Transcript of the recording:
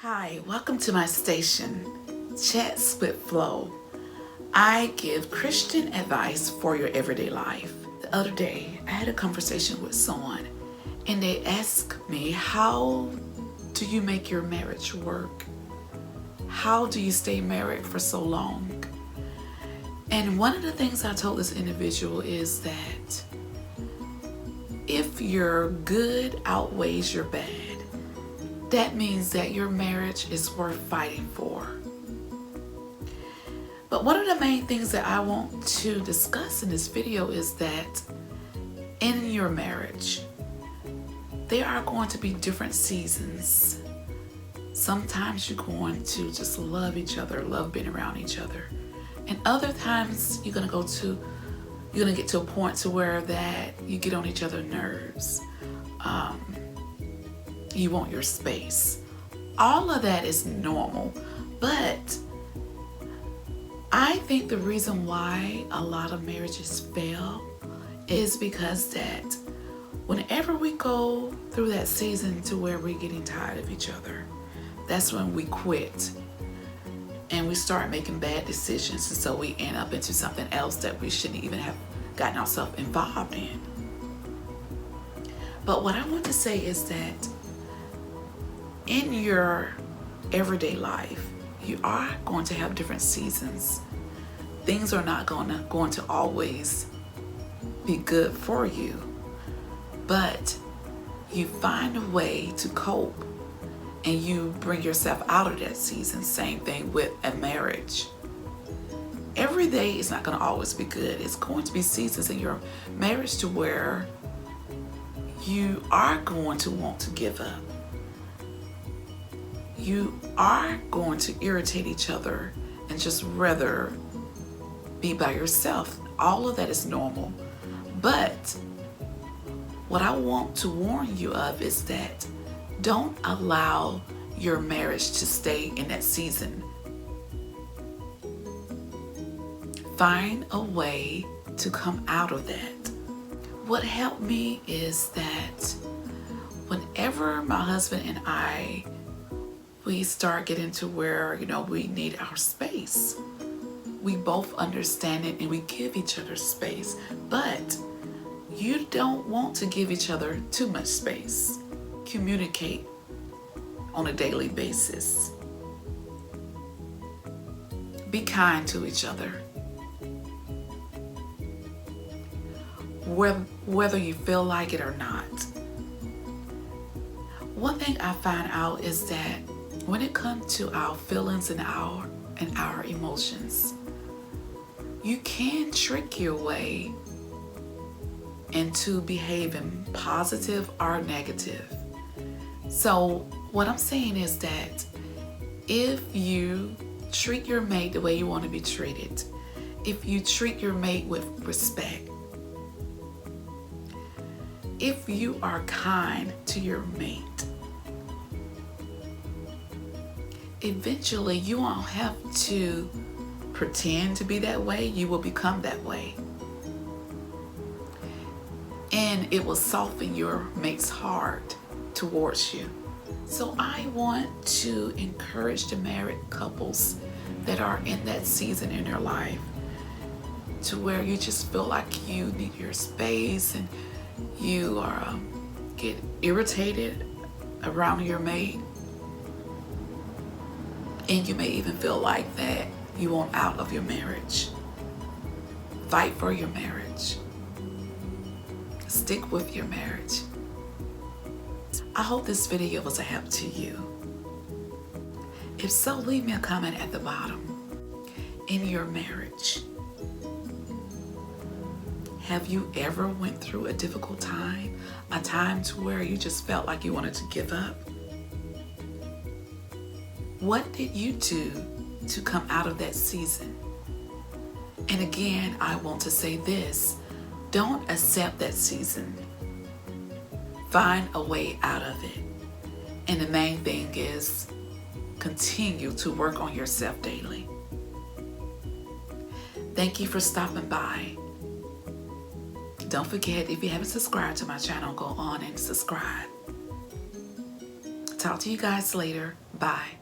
Hi, welcome to my station, Chats with Flo. I give Christian advice for your everyday life. The other day, I had a conversation with someone and they asked me, how do you make your marriage work? How do you stay married for so long? And one of the things I told this individual is that if your good outweighs your bad, that means that your marriage is worth fighting for. But one of the main things that I want to discuss in this video is that in your marriage, there are going to be different seasons. Sometimes you're going to just love each other, love being around each other. And other times you're gonna get to a point to where that you get on each other's nerves. You want your space. All of that is normal, but I think the reason why a lot of marriages fail is because that whenever we go through that season to where we're getting tired of each other, that's when we quit and we start making bad decisions, and so we end up into something else that we shouldn't even have gotten ourselves involved in. But what I want to say is that in your everyday life, you are going to have different seasons. Things are not going to always be good for you, but you find a way to cope and you bring yourself out of that season. Same thing with a marriage. Every day is not going to always be good. It's going to be seasons in your marriage to where you are going to want to give up. You are going to irritate each other and just rather be by yourself. All of that is normal. But what I want to warn you of is that don't allow your marriage to stay in that season. Find a way to come out of that. What helped me is that whenever my husband and I we start getting to where, we need our space. We both understand it and we give each other space, but you don't want to give each other too much space. Communicate on a daily basis. Be kind to each other. Whether you feel like it or not. One thing I find out is that when it comes to our feelings and our emotions, you can trick your way into behaving positive or negative. So what I'm saying is that if you treat your mate the way you want to be treated, if you treat your mate with respect, if you are kind to your mate, eventually you won't have to pretend to be that way. You will become that way. And it will soften your mate's heart towards you. So I want to encourage the married couples that are in that season in their life to where you just feel like you need your space and you are get irritated around your mate. And you may even feel like that you want out of your marriage. Fight for your marriage. Stick with your marriage. I hope this video was a help to you. If so, leave me a comment at the bottom. In your marriage, have you ever went through a difficult time? A time to where you just felt like you wanted to give up? What did you do to come out of that season? And again, I want to say this, don't accept that season. Find a way out of it. And the main thing is continue to work on yourself daily. Thank you for stopping by. Don't forget, if you haven't subscribed to my channel, go on and subscribe. talk to you guys later. Bye.